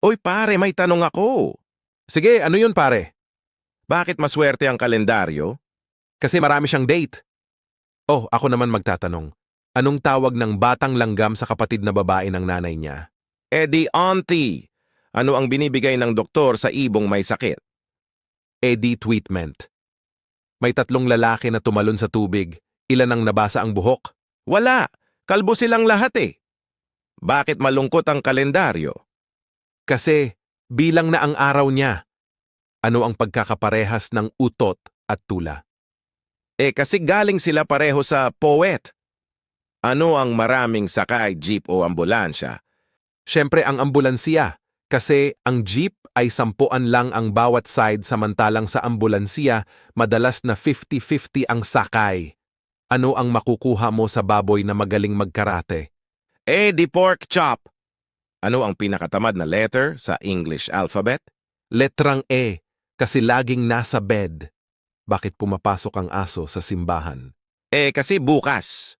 Oy pare, may tanong ako. Sige, ano yun pare? Bakit maswerte ang kalendaryo? Kasi marami siyang date. Oh, ako naman magtatanong. Anong tawag ng batang langgam sa kapatid na babae ng nanay niya? Di auntie. Ano ang binibigay ng doktor sa ibong may sakit? Eddie Tweetment. May tatlong lalaki na tumalon sa tubig. Ilan ang nabasa ang buhok? Wala. Kalbo silang lahat eh. Bakit malungkot ang kalendaryo? Kasi bilang na ang araw niya. Ano ang pagkakaparehas ng utot at tula? Kasi galing sila pareho sa poet. Ano ang maraming sakay, jeep o ambulansya? Siyempre ang ambulansiya. Kasi ang jeep ay 10 lang ang bawat side samantalang sa ambulansiya madalas na 50-50 ang sakay. Ano ang makukuha mo sa baboy na magaling magkarate? Di pork chop. Ano ang pinakatamad na letter sa English alphabet? Letrang E, kasi laging nasa bed. Bakit pumapasok ang aso sa simbahan? Kasi bukas.